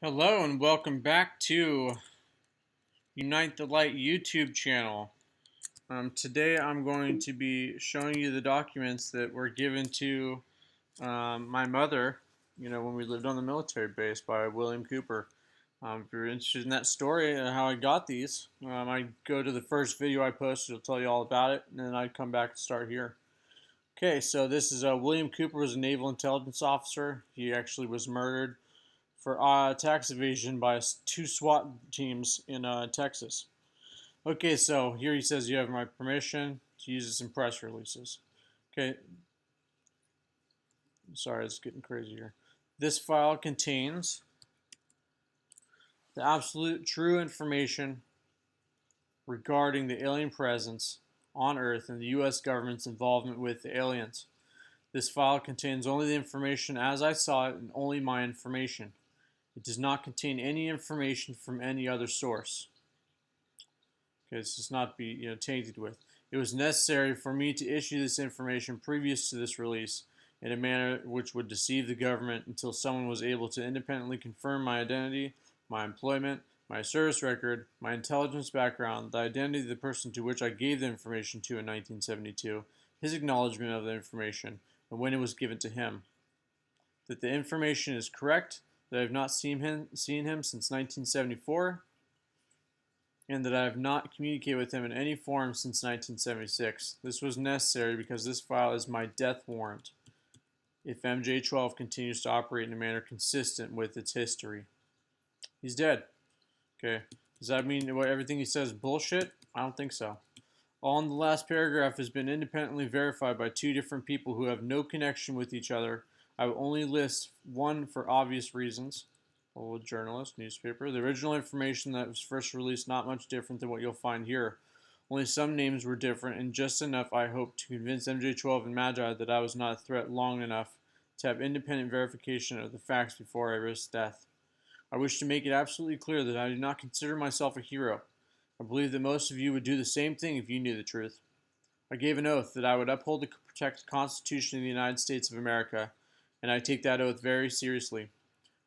Hello and welcome back to Unite the Light YouTube channel. Today I'm going to be showing you the documents that were given to my mother, when we lived on the military base by William Cooper. If you're interested in that story and how I got these, I go to the first video I posted. It'll tell you all about it, and then I'd come back and start here. Okay, so this is William Cooper was a naval intelligence officer. He actually was murdered for tax evasion by two SWAT teams in Texas. Okay, so here he says you have my permission to use this in press releases. Okay, sorry, it's getting crazy here. This file contains the absolute true information regarding the alien presence on Earth and the U.S. government's involvement with the aliens. This file contains only the information as I saw it and only my information. It does not contain any information from any other source. Okay, this does not be tainted with. It was necessary for me to issue this information previous to this release in a manner which would deceive the government until someone was able to independently confirm my identity, my employment, my service record, my intelligence background, the identity of the person to which I gave the information to in 1972, his acknowledgement of the information, and when it was given to him. That the information is correct, that I have not seen him since 1974, and that I have not communicated with him in any form since 1976. This was necessary because this file is my death warrant if MJ-12 continues to operate in a manner consistent with its history. He's dead. Okay, does that mean everything he says is bullshit? I don't think so. All in the last paragraph has been independently verified by two different people who have no connection with each other. I will only list one for obvious reasons. Old journalist, newspaper. The original information that was first released not much different than what you'll find here. Only some names were different, and just enough I hope to convince MJ-12 and Magi that I was not a threat long enough to have independent verification of the facts before I risked death. I wish to make it absolutely clear that I do not consider myself a hero. I believe that most of you would do the same thing if you knew the truth. I gave an oath that I would uphold and protect the Constitution of the United States of America, and I take that oath very seriously.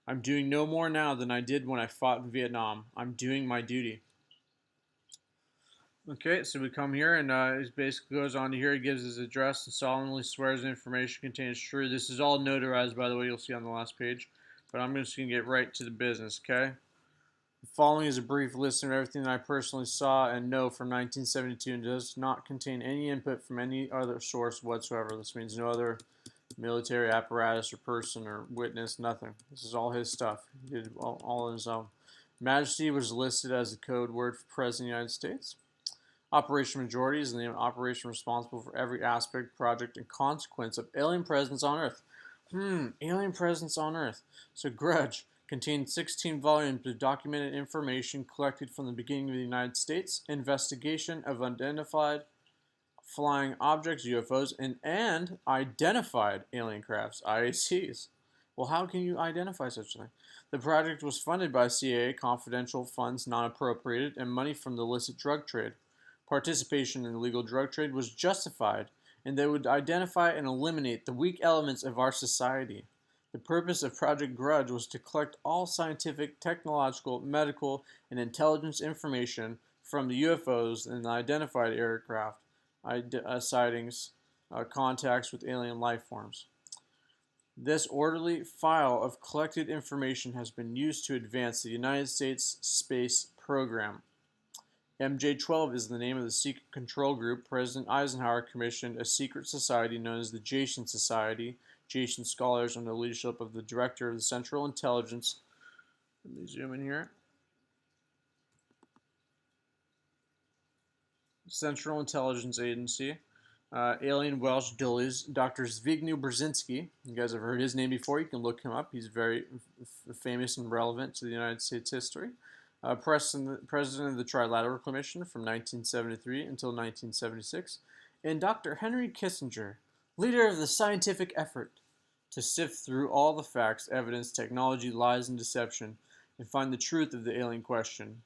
I'm doing no more now than I did when I fought in Vietnam. I'm doing my duty. Okay, so we come here, and it basically goes on to here. He gives his address and solemnly swears the information contained is true. This is all notarized, by the way, you'll see on the last page. But I'm just going to get right to the business, okay? The following is a brief list of everything that I personally saw and know from 1972 and does not contain any input from any other source whatsoever. This means no other military apparatus or person or witness, nothing. This is all his stuff. He did all on his own. Majesty was listed as the code word for President of the United States. Operation Majority is the name of operation responsible for every aspect, project, and consequence of alien presence on Earth. Alien presence on Earth. So Grudge contained 16 volumes of documented information collected from the beginning of the United States, investigation of unidentified flying objects, UFOs, and identified alien crafts, IACs. Well, how can you identify such a thing? The project was funded by CIA, confidential funds not appropriated, and money from the illicit drug trade. Participation in the illegal drug trade was justified, and they would identify and eliminate the weak elements of our society. The purpose of Project Grudge was to collect all scientific, technological, medical, and intelligence information from the UFOs and the identified aircraft sightings, contacts with alien life forms. This orderly file of collected information has been used to advance the United States space program. MJ-12 is the name of the secret control group. President Eisenhower commissioned a secret society known as the Jason Society. Jason scholars under the leadership of the director of the Central Intelligence. Let me zoom in here. Central Intelligence Agency. Alien Welsh Dullies. Dr. Zbigniew Brzezinski. You guys have heard his name before. You can look him up. He's very famous and relevant to the United States history. President of the Trilateral Commission from 1973 until 1976, and Dr. Henry Kissinger, leader of the scientific effort to sift through all the facts, evidence, technology, lies, and deception, and find the truth of the alien question.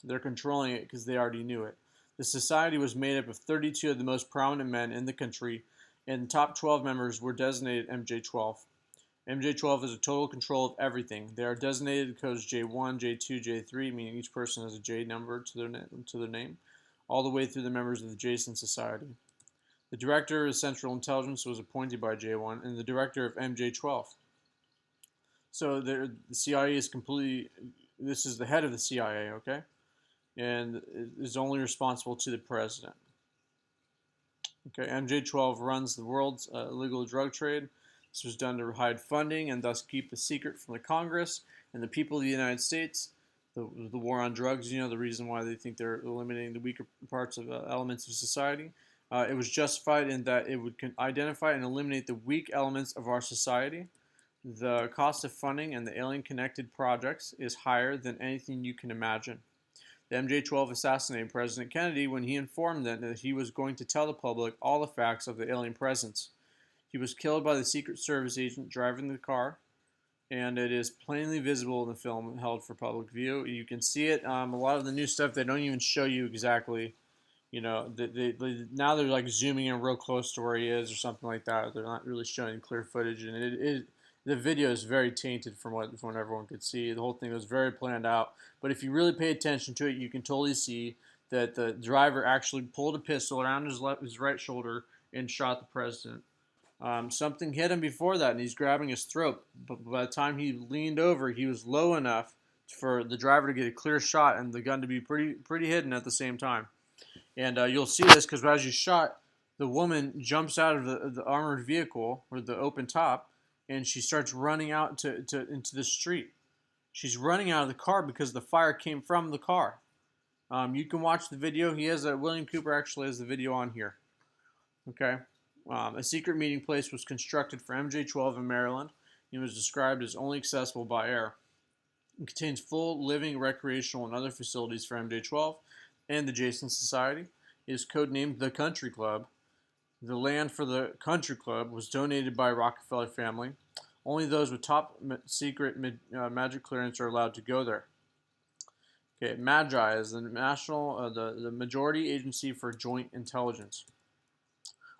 They're controlling it because they already knew it. The society was made up of 32 of the most prominent men in the country, and the top 12 members were designated MJ-12. MJ-12 has a total control of everything. They are designated codes J1, J2, J3, meaning each person has a J number to their name, all the way through the members of the Jason Society. The director of Central Intelligence was appointed by J1, and the director of MJ-12. So the CIA is completely, this is the head of the CIA, okay? And is only responsible to the president. Okay, MJ-12 runs the world's illegal drug trade. This was done to hide funding and thus keep the secret from the Congress and the people of the United States. The war on drugs, you know, the reason why they think they're eliminating the weaker parts of elements of society. It was justified in that it would identify and eliminate the weak elements of our society. The cost of funding and the alien-connected projects is higher than anything you can imagine. The MJ-12 assassinated President Kennedy when he informed them that he was going to tell the public all the facts of the alien presence. He was killed by the Secret Service agent driving the car, and it is plainly visible in the film held for public view. You can see it. A lot of the new stuff, they don't even show you exactly, you know, now they're like zooming in real close to where he is or something like that. They're not really showing clear footage, and the video is very tainted from what everyone could see. The whole thing was very planned out. But if you really pay attention to it, you can totally see that the driver actually pulled a pistol around his right shoulder and shot the president. Something hit him before that, and he's grabbing his throat. But by the time he leaned over, he was low enough for the driver to get a clear shot and the gun to be pretty hidden at the same time. And you'll see this because as you shot, the woman jumps out of the armored vehicle or the open top, and she starts running out into the street. She's running out of the car because the fire came from the car. You can watch the video. William Cooper actually has the video on here. Okay. A secret meeting place was constructed for MJ-12 in Maryland. It was described as only accessible by air. It contains full living, recreational, and other facilities for MJ-12 and the Jason Society. It is codenamed the Country Club. The land for the Country Club was donated by Rockefeller family. Only those with top secret magic clearance are allowed to go there. Okay, MAGI is the the majority agency for joint intelligence.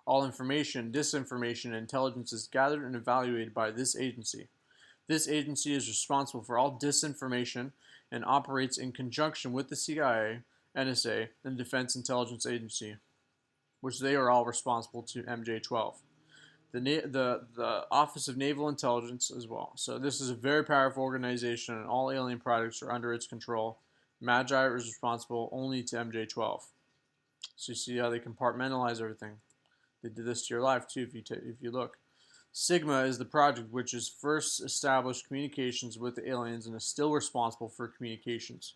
All information, disinformation, and intelligence is gathered and evaluated by this agency. This agency is responsible for all disinformation and operates in conjunction with the CIA, NSA, and the Defense Intelligence Agency, which they are all responsible to MJ-12. The Office of Naval Intelligence as well. So this is a very powerful organization, and all alien products are under its control. MAGI is responsible only to MJ-12. So you see how they compartmentalize everything. They did this to your life too if you look. Sigma is the project which has first established communications with the aliens and is still responsible for communications.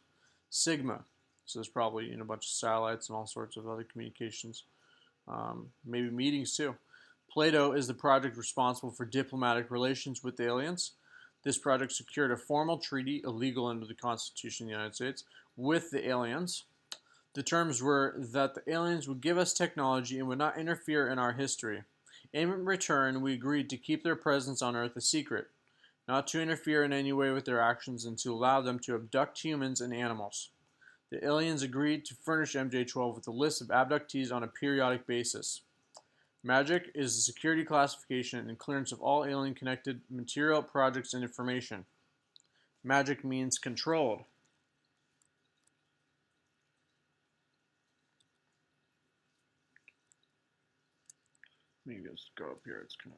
Sigma. So there's probably a bunch of satellites and all sorts of other communications. Maybe meetings too. Plato is the project responsible for diplomatic relations with the aliens. This project secured a formal treaty, illegal under the Constitution of the United States, with the aliens. The terms were that the aliens would give us technology and would not interfere in our history. In return, we agreed to keep their presence on Earth a secret, not to interfere in any way with their actions, and to allow them to abduct humans and animals. The aliens agreed to furnish MJ-12 with a list of abductees on a periodic basis. Magic is the security classification and clearance of all alien-connected material, projects, and information. Magic means controlled. Let me just go up here. It's kind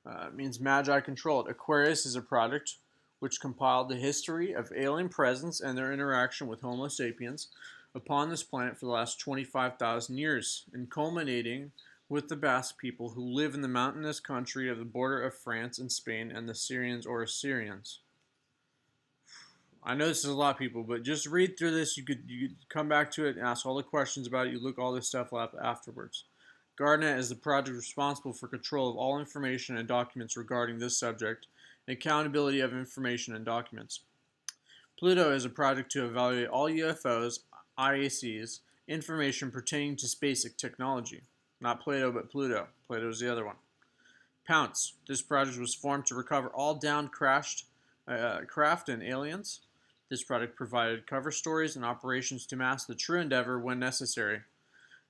of it means Magi controlled. Aquarius is a project which compiled the history of alien presence and their interaction with Homo sapiens upon this planet for the last 25,000 years, and culminating with the Basque people who live in the mountainous country of the border of France and Spain, and the Syrians or Assyrians. I know this is a lot of people, but just read through this. You could come back to it and ask all the questions about it. You look all this stuff up afterwards. Garnet is the project responsible for control of all information and documents regarding this subject, and accountability of information and documents. Pluto is a project to evaluate all UFOs, IACs, information pertaining to space technology. Not Plato, but Pluto. Plato is the other one. Pounce. This project was formed to recover all downed craft and aliens. This project provided cover stories and operations to mask the true endeavor when necessary.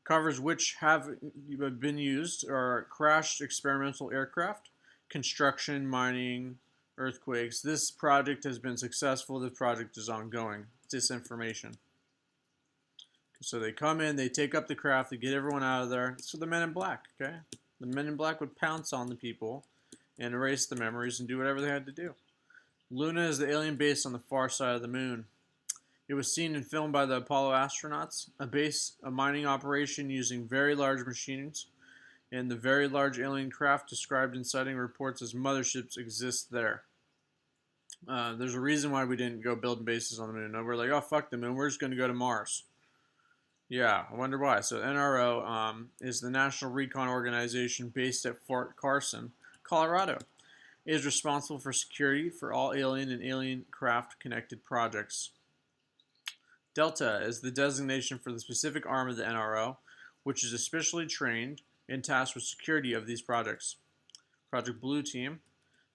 Covers which have been used are crashed experimental aircraft, construction, mining, earthquakes. This project has been successful. This project is ongoing. Disinformation. So they come in, they take up the craft, they get everyone out of there. So the Men in Black, okay? The Men in Black would pounce on the people and erase the memories and do whatever they had to do. Luna is the alien base on the far side of the moon. It was seen and filmed by the Apollo astronauts, a mining operation using very large machines, and the very large alien craft described in sighting reports as motherships exist there. There's a reason why we didn't go building bases on the moon. We're like, oh, fuck the moon, we're just going to go to Mars. Yeah, I wonder why. So NRO is the National Recon Organization based at Fort Carson, Colorado. It is responsible for security for all alien and alien craft connected projects. Delta is the designation for the specific arm of the NRO, which is especially trained and tasked with security of these projects. Project Blue Team,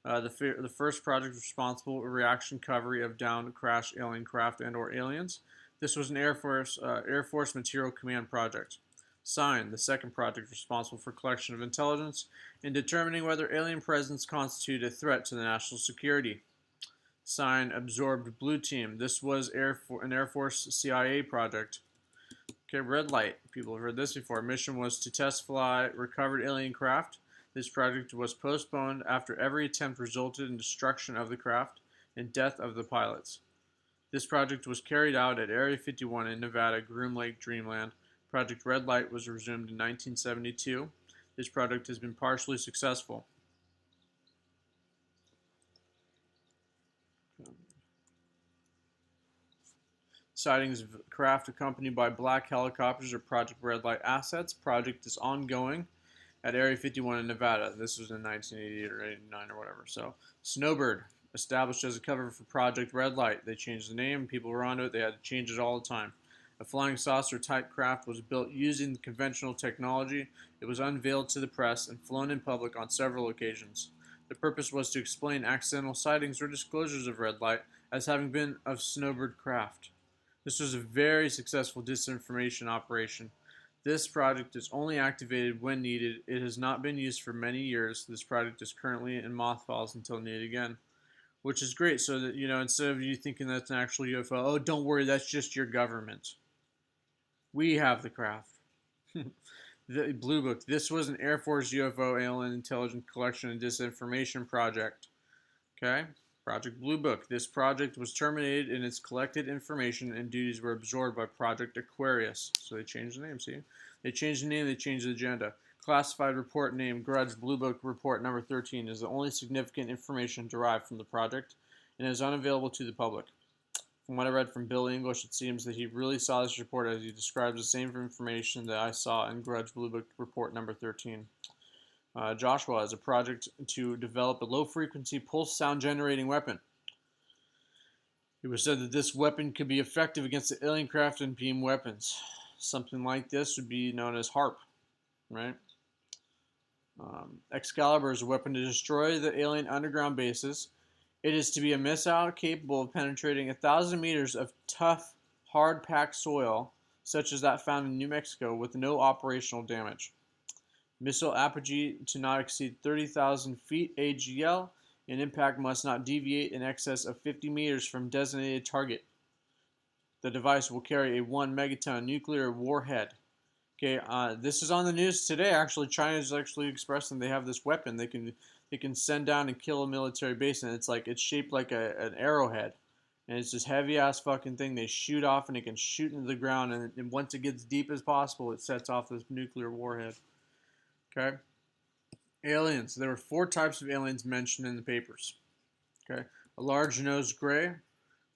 the first project responsible for reaction recovery of downed crash alien craft and/or aliens. This was an Air Force Material Command project. Sign, the second project responsible for collection of intelligence and determining whether alien presence constituted a threat to the national security. Sign, Absorbed Blue Team. This was an Air Force CIA project. Okay, Red Light. People have heard this before. Mission was to test fly recovered alien craft. This project was postponed after every attempt resulted in destruction of the craft and death of the pilots. This project was carried out at Area 51 in Nevada, Groom Lake, Dreamland. Project Red Light was resumed in 1972. This project has been partially successful. Sightings of craft accompanied by black helicopters are Project Red Light assets. Project is ongoing at Area 51 in Nevada. This was in 1988 or 89 or whatever. So, Snowbird, established as a cover for Project Red Light. They changed the name. People were onto it. They had to change it all the time. A flying saucer-type craft was built using conventional technology. It was unveiled to the press and flown in public on several occasions. The purpose was to explain accidental sightings or disclosures of red light as having been of Snowbird craft. This was a very successful disinformation operation. This project is only activated when needed. It has not been used for many years. This project is currently in mothballs until needed again. Which is great, so that, instead of you thinking that's an actual UFO, oh, don't worry, that's just your government. We have the craft. The Blue Book. This was an Air Force UFO alien intelligence collection and disinformation project. Okay? Project Blue Book. This project was terminated and its collected information and duties were absorbed by Project Aquarius. So they changed the name, see? They changed the name, they changed the agenda. Classified report named Grudge Blue Book Report Number 13 is the only significant information derived from the project and is unavailable to the public. From what I read from Bill English, it seems that he really saw this report as he describes the same information that I saw in Grudge Blue Book Report Number 13. Joshua is a project to develop a low-frequency pulse sound generating weapon. It was said that this weapon could be effective against the alien craft and beam weapons. Something like this would be known as HARP, right? Excalibur is a weapon to destroy the alien underground bases. It is to be a missile capable of penetrating 1,000 meters of tough, hard-packed soil, such as that found in New Mexico, with no operational damage. Missile apogee to not exceed 30,000 feet AGL, and impact must not deviate in excess of 50 meters from designated target. The device will carry a 1 megaton nuclear warhead. Okay, this is on the news today. Actually, China is actually expressing they have this weapon they can send down and kill a military base, and it's shaped like an arrowhead, and it's this heavy ass fucking thing they shoot off, and it can shoot into the ground, and once it gets deep as possible, it sets off this nuclear warhead. Okay, aliens. There were 4 types of aliens mentioned in the papers. Okay, a large-nosed gray,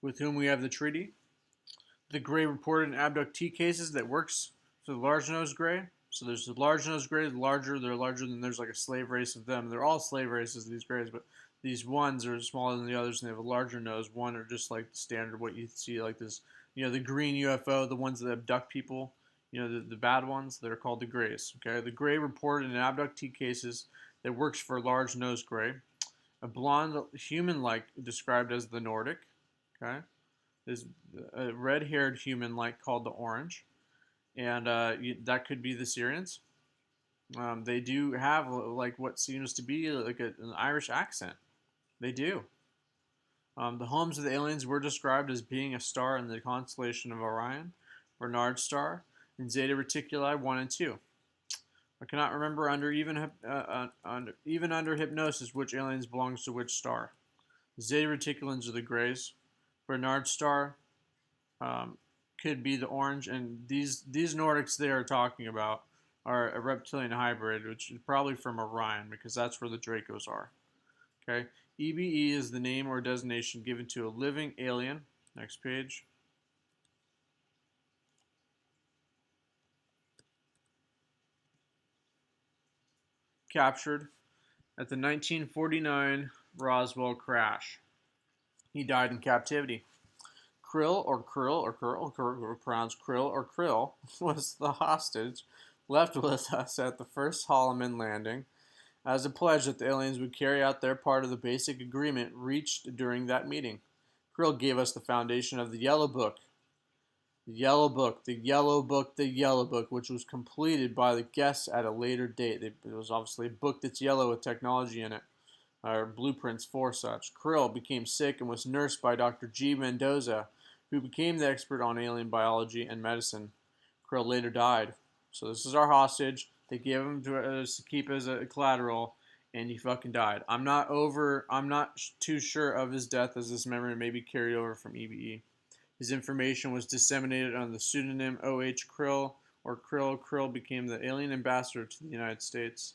with whom we have the treaty. The gray reported in abductee cases that works. So the large-nosed gray. So there's the large-nosed gray, they're larger than there's like a slave race of them. They're all slave races, these grays, but these ones are smaller than the others and they have a larger nose. One are just like the standard, what you see like this, the green UFO, the ones that abduct people, the bad ones that are called the grays. Okay, the gray reported in abductee cases that works for large-nosed gray. A blonde human-like described as the Nordic. Okay, there's a red-haired human-like called the orange. And that could be the Syrians. They do have like what seems to be like an Irish accent. They do. The homes of the aliens were described as being a star in the constellation of Orion, Bernard star, and Zeta Reticuli 1 and 2. I cannot remember even under hypnosis which aliens belongs to which star. Zeta Reticulans are the grays. Bernard star could be the orange, and these Nordics they are talking about are a reptilian hybrid, which is probably from Orion because that's where the Dracos are. Okay, EBE is the name or designation given to a living alien. Next page. Captured at the 1949 Roswell crash. He died in captivity. Krill, pronounced Krill or Krill, was the hostage left with us at the first Holloman landing as a pledge that the aliens would carry out their part of the basic agreement reached during that meeting. Krill gave us the foundation of the Yellow Book. The Yellow Book, the Yellow Book, the Yellow Book, which was completed by the guests at a later date. It was obviously a book that's yellow with technology in it, or blueprints for such. Krill became sick and was nursed by Dr. G. Mendoza, who became the expert on alien biology and medicine. Krill later died. So this is our hostage. They gave him to us to keep as a collateral, and he fucking died. I'm not too sure of his death, as this memory may be carried over from EBE. His information was disseminated under the pseudonym O.H. Krill, or Krill. Krill became the alien ambassador to the United States.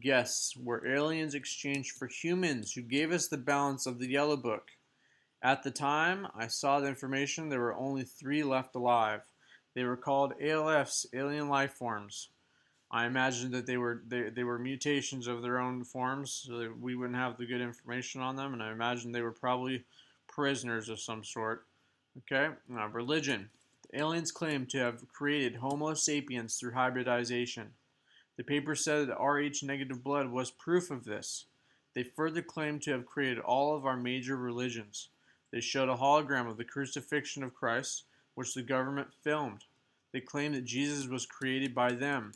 Guests were aliens exchanged for humans who gave us the balance of the Yellow Book. At the time I saw the information, there were only 3 left alive. They were called ALFs, alien life forms. I imagined that they were mutations of their own forms, so that we wouldn't have the good information on them, and I imagined they were probably prisoners of some sort. Okay, now religion. The aliens claim to have created Homo sapiens through hybridization. The paper said that Rh negative blood was proof of this. They further claimed to have created all of our major religions. They showed a hologram of the crucifixion of Christ, which the government filmed. They claimed that Jesus was created by them.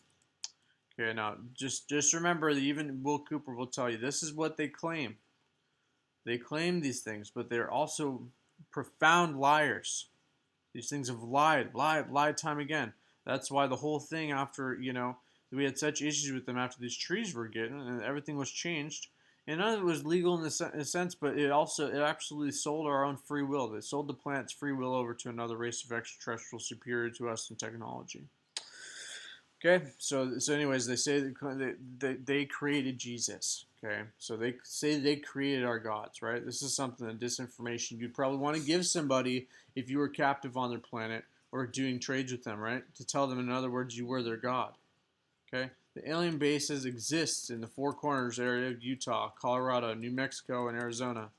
Okay, now just remember that even Will Cooper will tell you this is what they claim. They claim these things, but they're also profound liars. These things have lied time again. That's why the whole thing after, we had such issues with them after these trees were getting, and everything was changed. And none of it was legal in a sense, but it absolutely sold our own free will. They sold the planet's free will over to another race of extraterrestrials superior to us in technology. Okay, so anyways, they say that they created Jesus. Okay, so they say they created our gods, right? This is something that disinformation you'd probably want to give somebody if you were captive on their planet or doing trades with them, right? To tell them, in other words, you were their god. Okay, the alien bases exist in the Four Corners area of Utah, Colorado, New Mexico, and Arizona.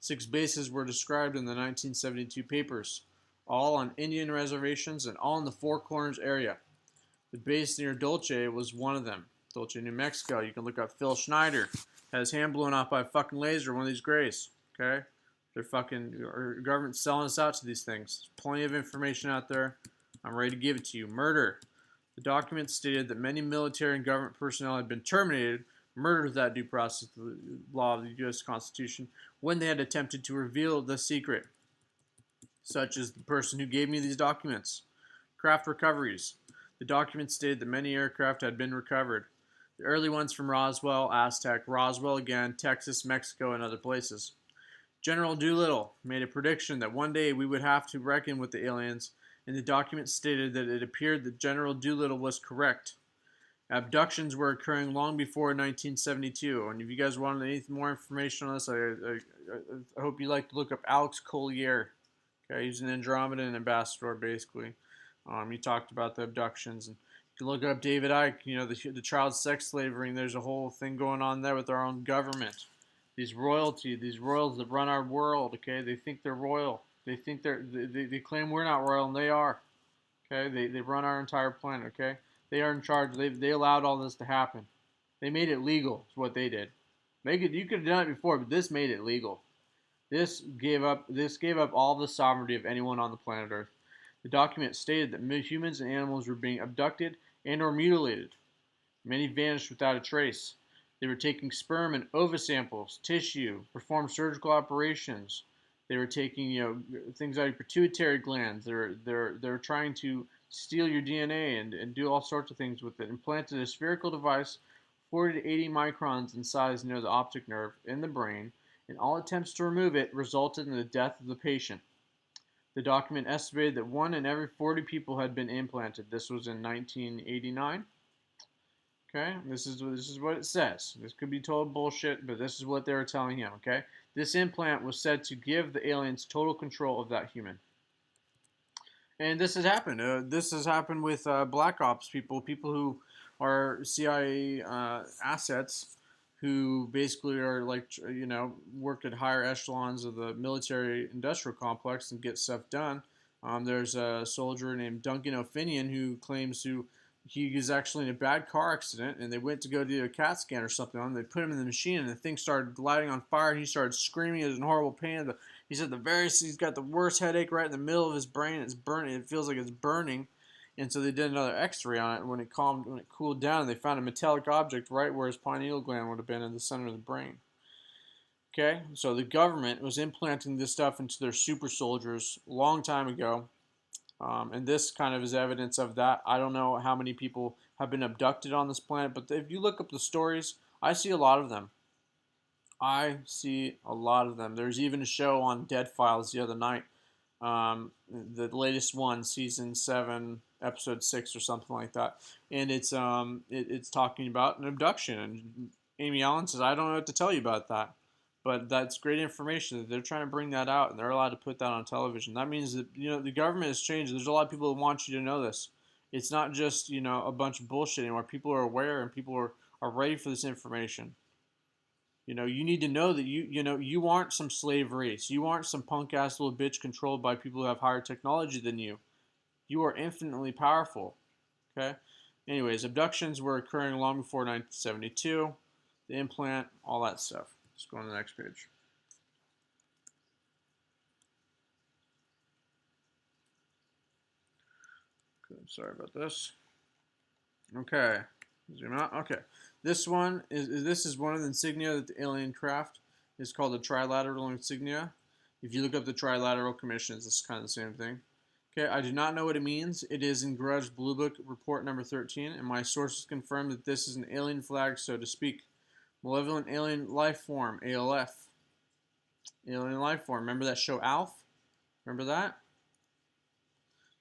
6 bases were described in the 1972 papers, all on Indian reservations and all in the Four Corners area. The base near Dulce was one of them. Dulce, New Mexico. You can look up Phil Schneider. Had his hand blown off by a fucking laser, one of these grays. Okay? They're fucking, our government's selling us out to these things. There's plenty of information out there. I'm ready to give it to you. Murder. The documents stated that many military and government personnel had been terminated, murdered without due process, the law of the U.S. Constitution, when they had attempted to reveal the secret, such as the person who gave me these documents. Craft recoveries. The documents stated that many aircraft had been recovered. The early ones from Roswell, Aztec, Roswell again, Texas, Mexico, and other places. General Doolittle made a prediction that one day we would have to reckon with the aliens, and the documents stated that it appeared that General Doolittle was correct. Abductions were occurring long before 1972, and if you guys want any more information on this, I hope you like to look up Alex Collier. Okay, he's an Andromedan ambassador, basically. He talked about the abductions, and you can look up David Icke, the child sex slavery, and there's a whole thing going on there with our own government. These royals that run our world, okay, they think they're royal. They think they claim we're not royal, and they are. Okay, they run our entire planet, okay? They are in charge. They allowed all this to happen. They made it legal, is what they did. You could have done it before, but this made it legal. This gave up all the sovereignty of anyone on the planet Earth. The document stated that humans and animals were being abducted and or mutilated. Many vanished without a trace. They were taking sperm and ova samples, tissue, performed surgical operations. They were taking, things out of your pituitary glands. They're trying to steal your DNA and do all sorts of things with it. Implanted a spherical device 40 to 80 microns in size near the optic nerve in the brain, and all attempts to remove it resulted in the death of the patient. The document estimated that 1 in every 40 people had been implanted. This was in 1989. Okay, this is what it says. This could be total bullshit, but this is what they were telling him. Okay, this implant was said to give the aliens total control of that human. And this has happened. This has happened with black ops people who are CIA assets, who basically are like, work at higher echelons of the military industrial complex and get stuff done. There's a soldier named Duncan O'Finian who claims he was actually in a bad car accident, and they went to go do a CAT scan or something on him. They put him in the machine, and the thing started lighting on fire, and he started screaming. He was in horrible pain. He said he's got the worst headache right in the middle of his brain. It's burning. It feels like it's burning. And so they did another X-ray on it, and when it cooled down, they found a metallic object right where his pineal gland would have been in the center of the brain. Okay, so the government was implanting this stuff into their super soldiers a long time ago. And this kind of is evidence of that. I don't know how many people have been abducted on this planet, but if you look up the stories, I see a lot of them. There's even a show on Dead Files the other night. The latest one, season 7, episode 6 or something like that. And it's talking about an abduction. And Amy Allen says, I don't know what to tell you about that. But that's great information. They're trying to bring that out, and they're allowed to put that on television. That means that, the government has changed. There's a lot of people who want you to know this. It's not just, a bunch of bullshit anymore. People are aware, and people are ready for this information. You need to know that you aren't some slave race. You aren't some punk ass little bitch controlled by people who have higher technology than you. You are infinitely powerful. Okay? Anyways, abductions were occurring long before 1972. The implant, all that stuff. Let's go on to the next page. Okay, sorry about this. Okay, zoom out. Okay, this is one of the insignia that the alien craft is called the trilateral insignia. If you look up the trilateral commissions, it's kind of the same thing. Okay, I do not know what it means. It is in Grudge Blue Book report number 13, and my sources confirm that this is an alien flag, so to speak. Malevolent alien life form, ALF. Alien life form. Remember that show Alf? Remember that?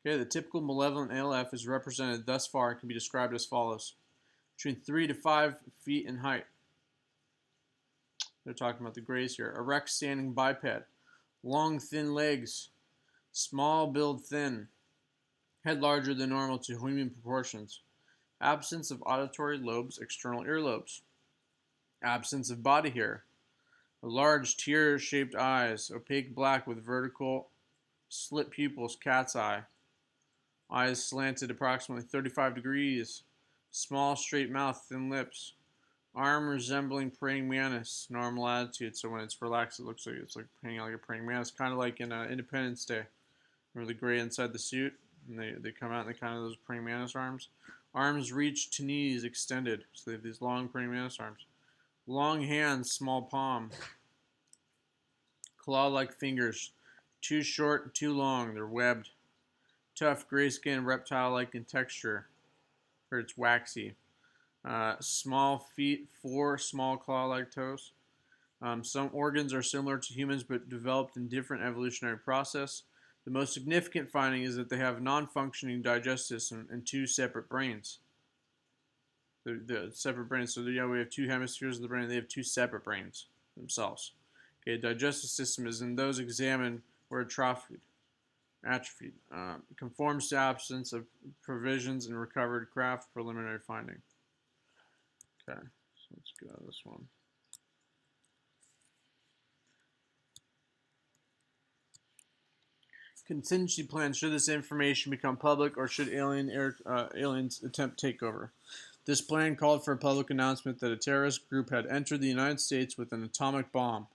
Okay, the typical malevolent ALF is represented thus far and can be described as follows. Between 3 to 5 feet in height. They're talking about the grays here. Erect standing biped. Long, thin legs. Small build thin. Head larger than normal to human proportions. Absence of auditory lobes, external earlobes. Absence of body hair. Large tear-shaped eyes, opaque black with vertical slit pupils, cat's eye. Eyes slanted approximately 35 degrees. Small, straight mouth, thin lips. Arm resembling praying mantis, normal attitude. So when it's relaxed, it looks like it's like hanging out like a praying mantis, kind of like in Independence Day. Remember the gray inside the suit, and they come out and they kind of those praying mantis arms. Arms reach to knees extended, so they have these long praying mantis arms. Long hands, small palm. Claw-like fingers, too short and too long. They're webbed. Tough gray skin, reptile-like in texture. Or it's waxy. Small feet, 4 small claw-like toes. Some organs are similar to humans but developed in different evolutionary process. The most significant finding is that they have non-functioning digestive system and 2 separate brains. The separate brains. So we have 2 hemispheres of the brain. They have 2 separate brains themselves. Okay, digestive system is in those examined were atrophied. Conforms to absence of provisions in recovered craft. Preliminary finding. Okay, so let's go to this one. Contingency plan. Should this information become public, or should aliens attempt takeover? This plan called for a public announcement that a terrorist group had entered the United States with an atomic bomb.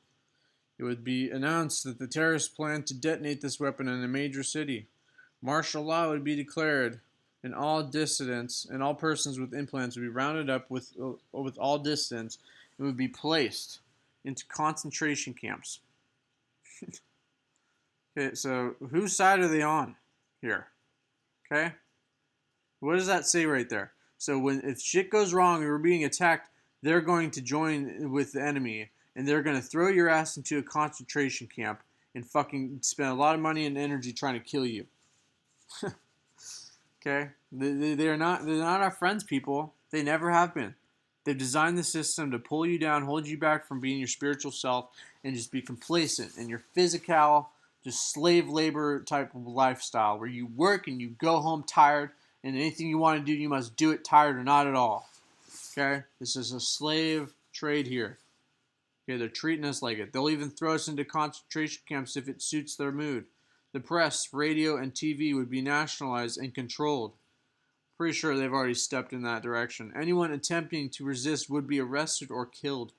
It would be announced that the terrorists planned to detonate this weapon in a major city. Martial law would be declared, and all dissidents and all persons with implants would be rounded up with all dissidents and would be placed into concentration camps. Okay, so whose side are they on here? Okay, what does that say right there? So if shit goes wrong and we're being attacked, they're going to join with the enemy, and they're going to throw your ass into a concentration camp and fucking spend a lot of money and energy trying to kill you. Okay, they're not our friends, people. They never have been. They've designed the system to pull you down, hold you back from being your spiritual self, and just be complacent in your physical, just slave labor type of lifestyle where you work and you go home tired, and anything you want to do, you must do it tired or not at all. Okay, this is a slave trade here. Okay, they're treating us like it. They'll even throw us into concentration camps if it suits their mood. The press, radio, and TV would be nationalized and controlled. Pretty sure they've already stepped in that direction. Anyone attempting to resist would be arrested or killed.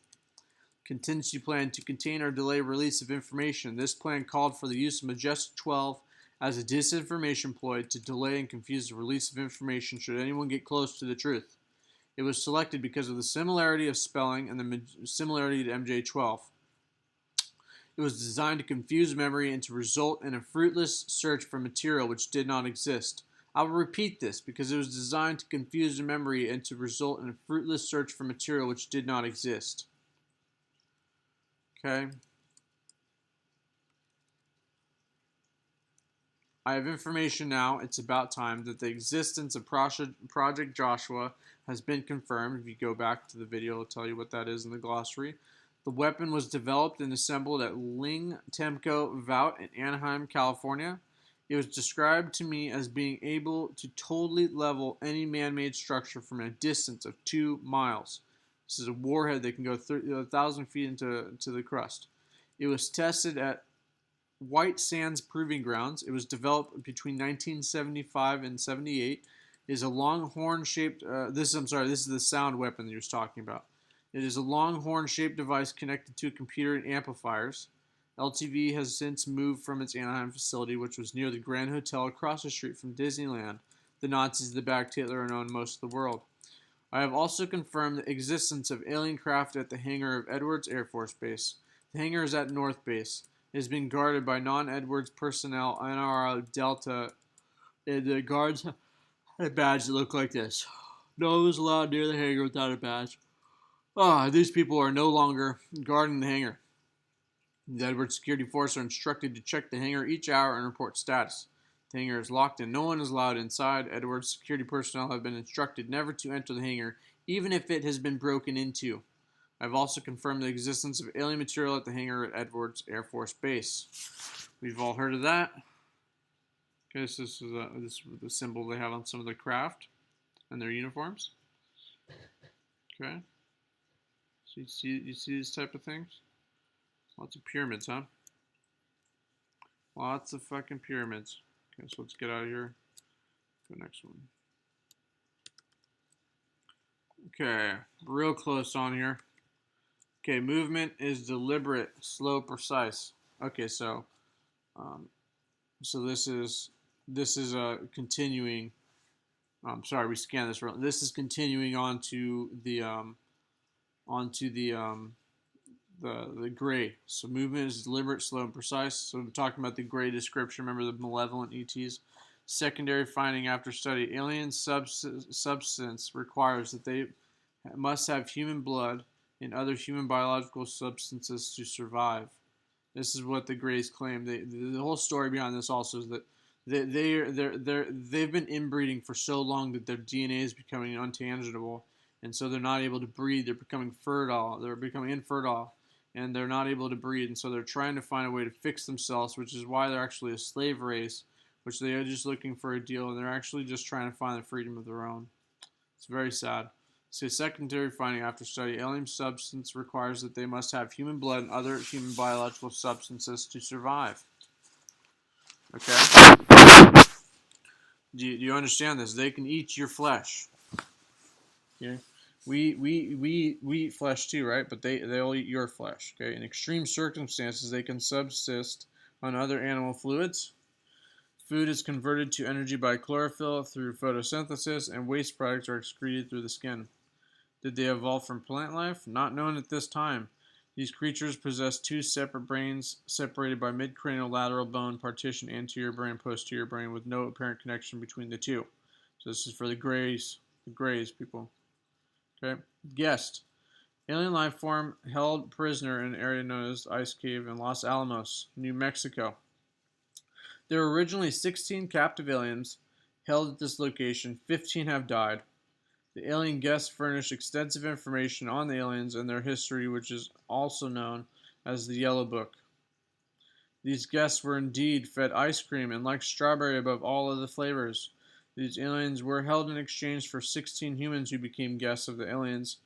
Contingency plan to contain or delay release of information. This plan called for the use of Majestic 12 as a disinformation ploy to delay and confuse the release of information should anyone get close to the truth. It was selected because of the similarity of spelling and the similarity to MJ12. It was designed to confuse memory and to result in a fruitless search for material which did not exist. I will repeat this because it was designed to confuse the memory and to result in a fruitless search for material which did not exist. Okay. I have information now, it's about time, that the existence of Project Joshua has been confirmed. If you go back to the video, it'll tell you what that is in the glossary. The weapon was developed and assembled at Ling Temco Vault in Anaheim, California. It was described to me as being able to totally level any man-made structure from a distance of 2 miles. This is a warhead that can go 1,000 feet into the crust. It was tested at White Sands Proving Grounds. It was developed between 1975 and 78. It is a long horn-shaped. This is the sound weapon that he was talking about. It is a long horn-shaped device connected to a computer and amplifiers. LTV has since moved from its Anaheim facility, which was near the Grand Hotel across the street from Disneyland. The Nazis that backed Hitler are known most of the world. I have also confirmed the existence of alien craft at the hangar of Edwards Air Force Base. The hangar is at North Base. It has been guarded by non-Edwards personnel, NRO Delta. The guards have a badge that look like this. No one is allowed near the hangar without a badge. These people are no longer guarding the hangar. The Edwards security force are instructed to check the hangar each hour and report status. The hangar is locked and no one is allowed inside. Edwards security personnel have been instructed never to enter the hangar, even if it has been broken into. I've also confirmed the existence of alien material at the hangar at Edwards Air Force Base. We've all heard of that. Okay, so this is the symbol they have on some of their craft and their uniforms. Okay. So you see these type of things? Lots of pyramids, huh? Lots of fucking pyramids. Okay, so let's get out of here. Go next one. Okay, real close on here. Okay, movement is deliberate, slow, precise. Okay, so this is continuing. Sorry, we scanned this wrong. This is continuing on to the gray. So movement is deliberate, slow, and precise. So we're talking about the gray description. Remember the malevolent ETs. Secondary finding after study. Alien substance requires that they must have human blood and other human biological substances to survive. This is what the Greys claim. The whole story behind this also is that they've been inbreeding for so long that their DNA is becoming untangible, and so they're not able to breed. They're becoming fertile. They're becoming infertile, and they're not able to breed. And so they're trying to find a way to fix themselves, which is why they're actually a slave race, which they are just looking for a deal, and they're actually just trying to find the freedom of their own. It's very sad. So secondary finding after study, alien substance requires that they must have human blood and other human biological substances to survive. Okay? Do you understand this? They can eat your flesh. Okay? We eat flesh too, right? But they'll eat your flesh. Okay? In extreme circumstances, they can subsist on other animal fluids, Food is converted to energy by chlorophyll through photosynthesis, and waste products are excreted through the skin. Did they evolve from plant life? Not known at this time. These creatures possess two separate brains separated by midcranial lateral bone, partitioned anterior brain, posterior brain, with no apparent connection between the two. So this is for the Greys people. Okay. Guessed. Alien life form held prisoner in an area known as the Ice Cave in Los Alamos, New Mexico. There were originally 16 captive aliens held at this location. 15 have died. The alien guests furnished extensive information on the aliens and their history, which is also known as the Yellow Book. These guests were indeed fed ice cream and liked strawberry above all other flavors. These aliens were held in exchange for 16 humans who became guests of the aliens.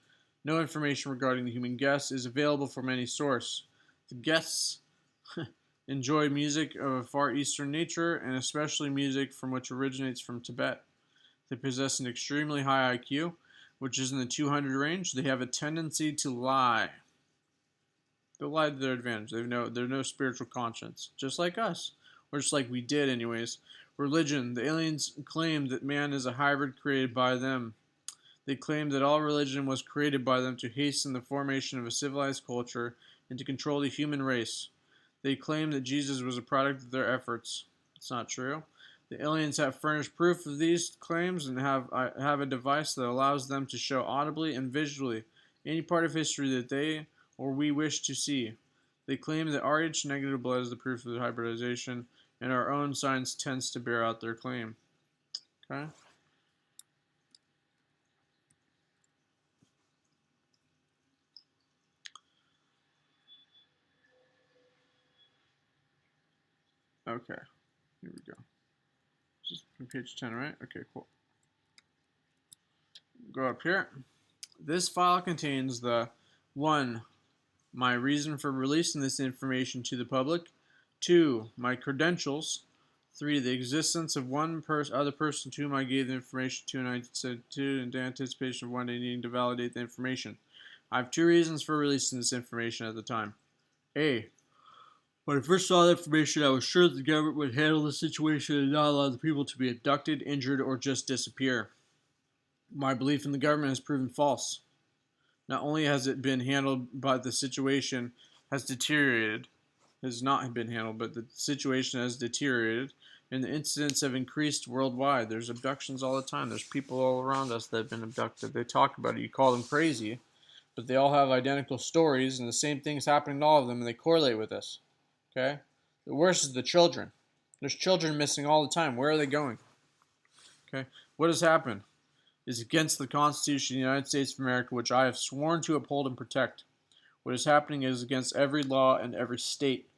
No information regarding the human guests is available from any source. The guests enjoy music of a far eastern nature, and especially music from which originates from Tibet. They possess an extremely high IQ, which is in the 200 range. They have a tendency to lie. They'll lie to their advantage. They're no spiritual conscience, just like us, or just like we did anyways. Religion. The aliens claim that man is a hybrid created by them. They claim that all religion was created by them to hasten the formation of a civilized culture and to control the human race. They claim that Jesus was a product of their efforts. It's not true. The aliens have furnished proof of these claims and have a device that allows them to show audibly and visually any part of history that they or we wish to see. They claim that Rh negative blood is the proof of the hybridization, and our own science tends to bear out their claim. Okay? Okay, here we go. Just from page 10, right? Okay, cool. Go up here. This file contains the 1. My reason for releasing this information to the public. 2. My credentials. 3. The existence of one other person to whom I gave the information to, and I said 2, in anticipation of one day needing to validate the information. I have 2 reasons for releasing this information at the time. A. When I first saw the information, I was sure that the government would handle the situation and not allow the people to be abducted, injured, or just disappear. My belief in the government has proven false. Not only has it been handled, but the situation has deteriorated. It has not been handled, but the situation has deteriorated, and the incidents have increased worldwide. There's abductions all the time. There's people all around us that have been abducted. They talk about it. You call them crazy, but they all have identical stories, and the same thing's happening to all of them, and they correlate with this. Okay? The worst is the children. There's children missing all the time. Where are they going? Okay? What has happened is against the Constitution of the United States of America, which I have sworn to uphold and protect. What is happening is against every law and every state.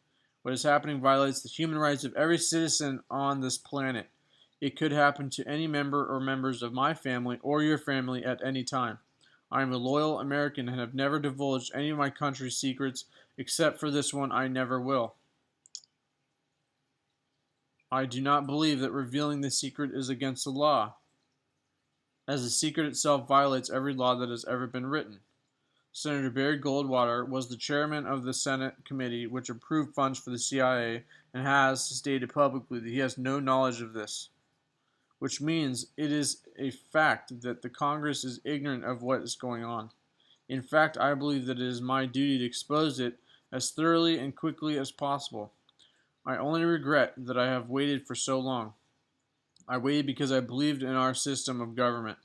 What is happening violates the human rights of every citizen on this planet. It could happen to any member or members of my family or your family at any time. I am a loyal American and have never divulged any of my country's secrets, except for this one. I never will. I do not believe that revealing the secret is against the law, as the secret itself violates every law that has ever been written. Senator Barry Goldwater was the chairman of the Senate committee which approved funds for the CIA and has stated publicly that he has no knowledge of this, which means it is a fact that the Congress is ignorant of what is going on. In fact, I believe that it is my duty to expose it as thoroughly and quickly as possible. I only regret that I have waited for so long. I waited because I believed in our system of government.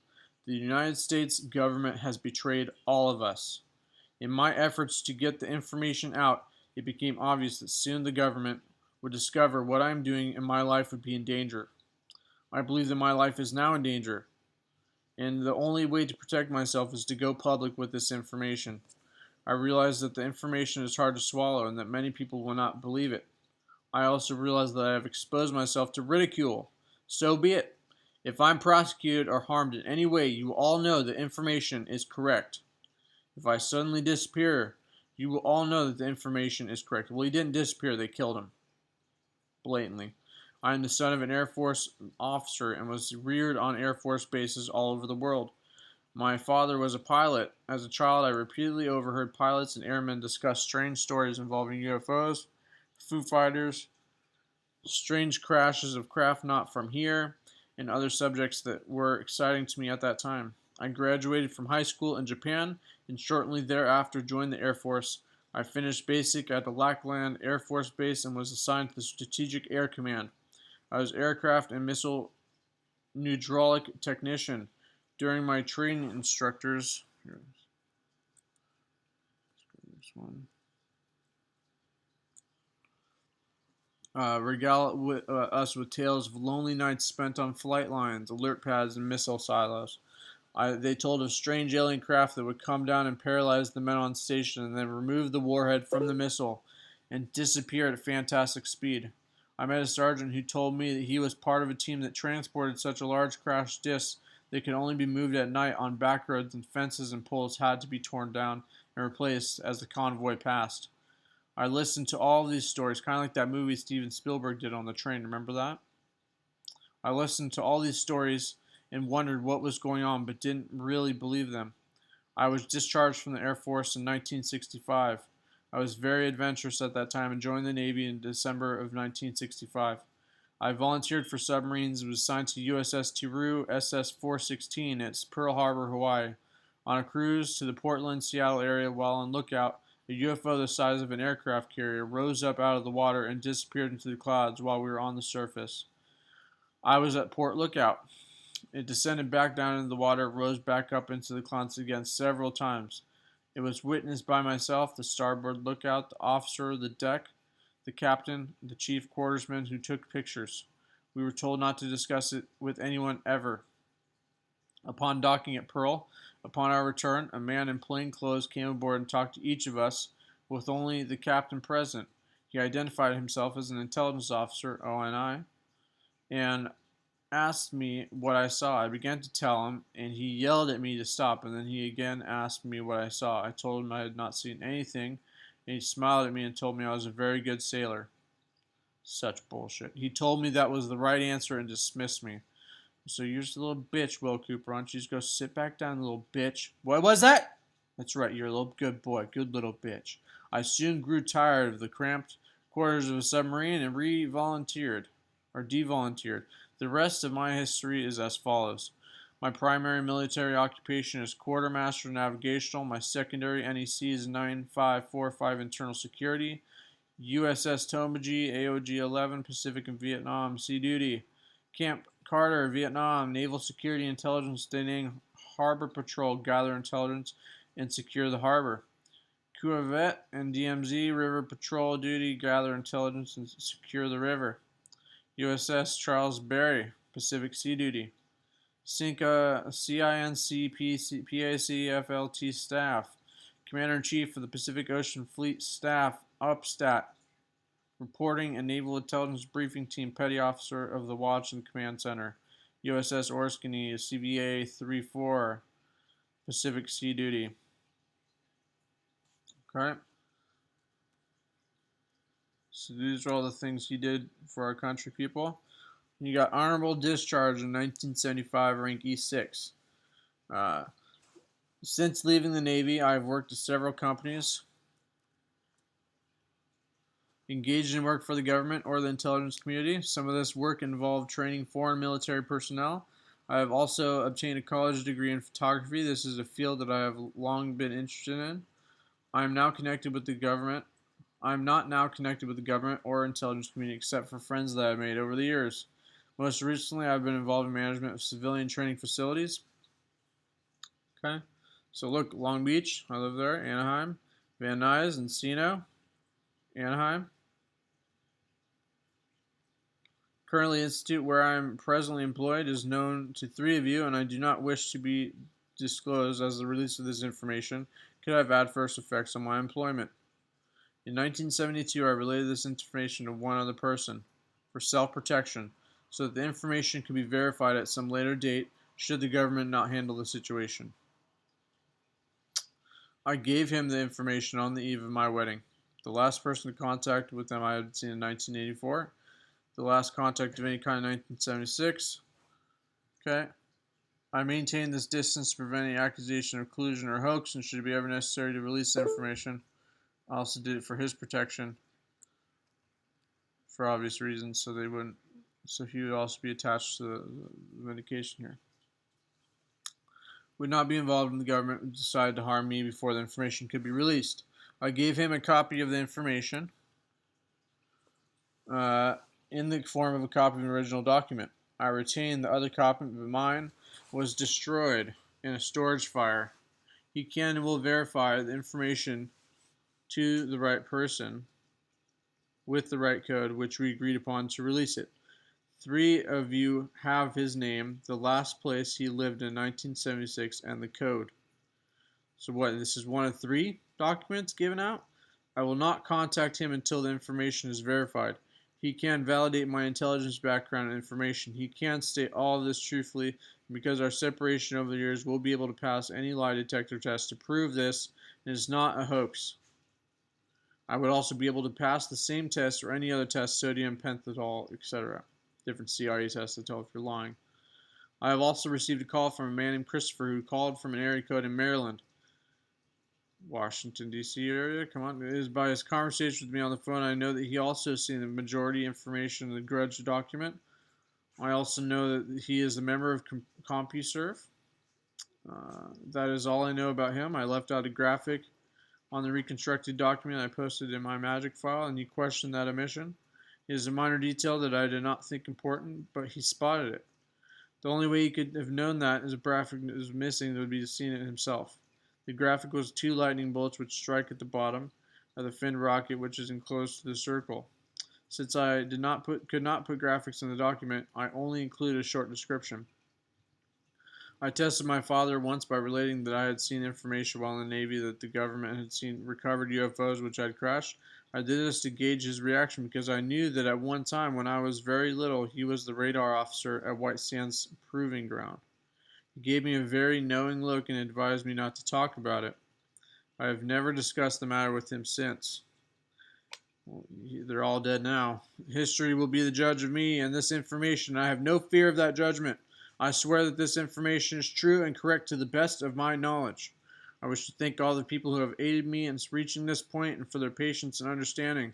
The United States government has betrayed all of us. In my efforts to get the information out, it became obvious that soon the government would discover what I am doing and my life would be in danger. I believe that my life is now in danger, and the only way to protect myself is to go public with this information. I realize that the information is hard to swallow and that many people will not believe it. I also realize that I have exposed myself to ridicule. So be it. If I'm prosecuted or harmed in any way, you all know the information is correct. If I suddenly disappear, you will all know that the information is correct. Well, he didn't disappear. They killed him. Blatantly. I am the son of an Air Force officer and was reared on Air Force bases all over the world. My father was a pilot. As a child, I repeatedly overheard pilots and airmen discuss strange stories involving UFOs, Foo Fighters, strange crashes of craft not from here, and other subjects that were exciting to me at that time. I graduated from high school in Japan and shortly thereafter joined the Air Force. I finished basic at the Lackland Air Force Base and was assigned to the Strategic Air Command. I was aircraft and missile hydraulic technician. During my training instructors, here's this one. Regale us with tales of lonely nights spent on flight lines, alert pads, and missile silos. They told of strange alien craft that would come down and paralyze the men on station and then remove the warhead from the missile and disappear at fantastic speed. I met a sergeant who told me that he was part of a team that transported such a large crash disc that could only be moved at night on back roads, and fences and poles had to be torn down and replaced as the convoy passed. I listened to all of these stories, kind of like that movie Steven Spielberg did on the train. Remember that? I listened to all these stories and wondered what was going on, but didn't really believe them. I was discharged from the Air Force in 1965. I was very adventurous at that time and joined the Navy in December of 1965. I volunteered for submarines and was assigned to USS Tiru SS-416 at Pearl Harbor, Hawaii. On a cruise to the Portland, Seattle area while on lookout, a UFO the size of an aircraft carrier rose up out of the water and disappeared into the clouds while we were on the surface. I was at Port Lookout. It descended back down into the water, rose back up into the clouds again several times. It was witnessed by myself, the starboard lookout, the officer of the deck, the captain, the chief quartersman who took pictures. We were told not to discuss it with anyone ever. Upon docking at Pearl, upon our return, a man in plain clothes came aboard and talked to each of us, with only the captain present. He identified himself as an intelligence officer, ONI, and asked me what I saw. I began to tell him, and he yelled at me to stop, and then he again asked me what I saw. I told him I had not seen anything, and he smiled at me and told me I was a very good sailor. Such bullshit. He told me that was the right answer and dismissed me. So you're just a little bitch, Will Cooper. Why don't you just go sit back down, little bitch? What was that? That's right, you're a little good boy. Good little bitch. I soon grew tired of the cramped quarters of a submarine and devolunteered. The rest of my history is as follows. My primary military occupation is quartermaster navigational. My secondary NEC is 9545 internal security. USS Tomaji, AOG 11, Pacific and Vietnam, sea duty. Camp Carter, Vietnam, Naval Security Intelligence, Da Nang Harbor Patrol, gather intelligence and secure the harbor. Cuviet and DMZ, River Patrol duty, gather intelligence and secure the river. USS Charles Berry, Pacific Sea duty. CINC PAC staff, Commander-in-Chief of the Pacific Ocean Fleet Staff, UPSTAT, reporting and Naval Intelligence Briefing Team, Petty Officer of the Watch and Command Center. USS Orskany, CVA 34, Pacific Sea duty. Okay. So these are all the things he did for our country, people. You got honorable discharge in 1975, rank E6. Since leaving the Navy, I've worked at several companies, engaged in work for the government or the intelligence community. Some of this work involved training foreign military personnel. I have also obtained a college degree in photography. This is a field that I have long been interested in. I am now connected with the government. I'm not now connected with the government or intelligence community except for friends that I've made over the years. Most recently, I've been involved in management of civilian training facilities. Okay, so look, Long Beach, I live there, Anaheim, Van Nuys, Encino, Anaheim. Currently, institute where I am presently employed is known to 3 of you, and I do not wish to be disclosed as the release of this information could have adverse effects on my employment. In 1972, I related this information to one other person for self-protection, so that the information could be verified at some later date should the government not handle the situation. I gave him the information on the eve of my wedding. The last person to contact with them I had seen in 1984. The last contact of any kind in 1976. Okay. I maintain this distance to prevent any accusation of collusion or hoax, and should it be ever necessary to release the information, I also did it for his protection. for obvious reasons, so they wouldn't. So he would also be attached to the medication here. Would not be involved when the government would decide to harm me before the information could be released. I gave him a copy of the information in the form of a copy of an original document. I retained the other copy, but mine was destroyed in a storage fire. He can and will verify the information to the right person with the right code, which we agreed upon to release it. 3 of you have his name, the last place he lived in 1976, and the code. So what, this is 1 of 3 documents given out? I will not contact him until the information is verified. He can validate my intelligence background and information. He can state all of this truthfully, and because our separation over the years, we'll be able to pass any lie detector test to prove this is not a hoax. I would also be able to pass the same test or any other test, sodium, pentothal, etc. Different CIA tests to tell if you're lying. I have also received a call from a man named Christopher who called from an area code in Maryland. Washington, D.C. area. Come on. It is by his conversation with me on the phone. I know that he also seen the majority information in the Grudge document. I also know that he is a member of CompuServe. That is all I know about him. I left out a graphic on the reconstructed document I posted in my magic file, and he questioned that omission. It is a minor detail that I did not think important, but he spotted it. The only way he could have known that is a graphic was missing that would be seen it himself. The graphic was 2 lightning bolts which strike at the bottom of the finned rocket, which is enclosed to the circle. Since I could not put graphics in the document, I only included a short description. I tested my father once by relating that I had seen information while in the Navy that the government had recovered UFOs which had crashed. I did this to gauge his reaction because I knew that at one time when I was very little, he was the radar officer at White Sands Proving Ground. He gave me a very knowing look and advised me not to talk about it. I have never discussed the matter with him since. Well, they're all dead now. History will be the judge of me and this information. I have no fear of that judgment. I swear that this information is true and correct to the best of my knowledge. I wish to thank all the people who have aided me in reaching this point and for their patience and understanding.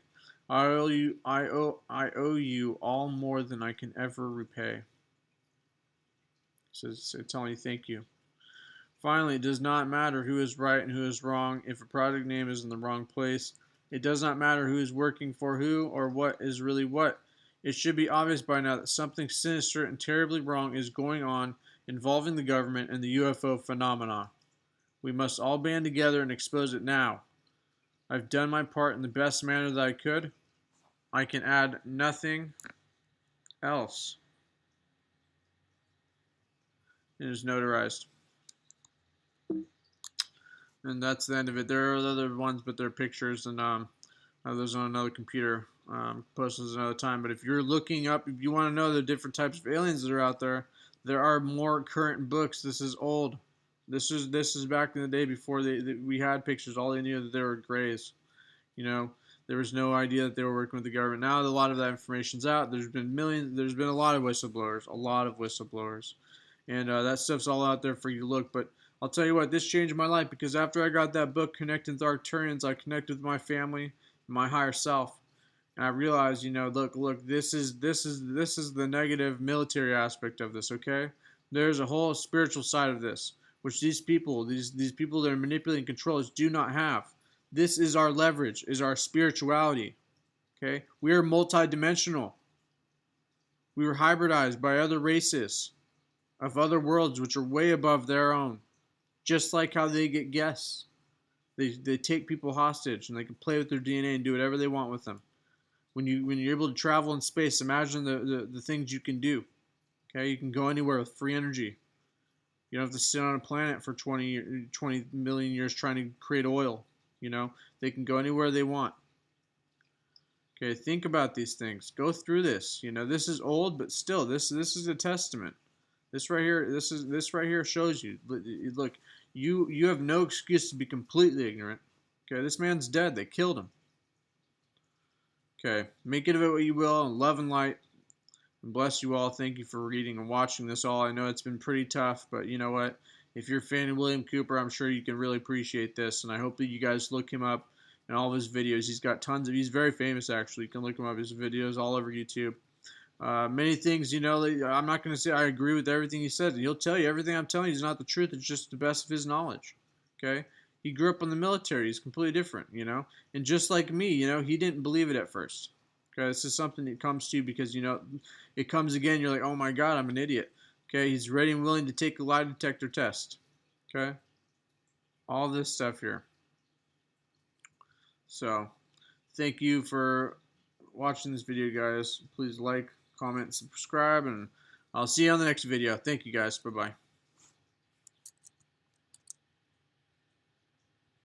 I owe you all more than I can ever repay. So telling you thank you. Finally, it does not matter who is right and who is wrong if a project name is in the wrong place. It does not matter who is working for who or what is really what. It should be obvious by now that something sinister and terribly wrong is going on involving the government and the UFO phenomena. We must all band together and expose it now. I've done my part in the best manner that I could. I can add nothing else. It is notarized. And that's the end of it. There are other ones, but they're pictures, and those on another computer. Post those another time. But if you're looking up, if you want to know the different types of aliens that are out there, there are more current books. This is old. This is back in the day before we had pictures. All they knew that they were grays. You know, there was no idea that they were working with the government. Now a lot of that information's out. There's been a lot of whistleblowers, and that stuff's all out there for you to look. But I'll tell you what, this changed my life because after I got that book, Connecting with Arcturians, I connected with my family, my higher self. And I realized, look, this is the negative military aspect of this, okay? There's a whole spiritual side of this, which these people that are manipulating controllers do not have. This is our leverage, is our spirituality, okay? We are multidimensional. We were hybridized by other races of other worlds, which are way above their own. Just like how they get guests. They take people hostage, and they can play with their DNA and do whatever they want with them. When you're able to travel in space, imagine the things you can do. Okay, you can go anywhere with free energy. You don't have to sit on a planet for 20 million years trying to create oil. They can go anywhere they want. Okay, think about these things. Go through this. This is old, but still, this is a testament. This right here shows you. Look, you have no excuse to be completely ignorant. Okay, this man's dead. They killed him. Okay, make it of it what you will, and love and light. And bless you all. Thank you for reading and watching this all. I know it's been pretty tough, but you know what? If you're a fan of William Cooper, I'm sure you can really appreciate this. And I hope that you guys look him up. and all of his videos. He's got tons of. He's very famous actually. You can look him up. His videos all over YouTube. Many things, you know, I'm not going to say I agree with everything he said. He'll tell you everything I'm telling you is not the truth. It's just the best of his knowledge. Okay? He grew up in the military. He's completely different, you know. And just like me, you know, he didn't believe it at first. Okay? This is something that comes to you because, you know, it comes again. You're like, oh my God, I'm an idiot. Okay? He's ready and willing to take a lie detector test. Okay? All this stuff here. So, thank you for watching this video, guys. Please like, comment, subscribe, and I'll see you on the next video. Thank you, guys. Bye-bye.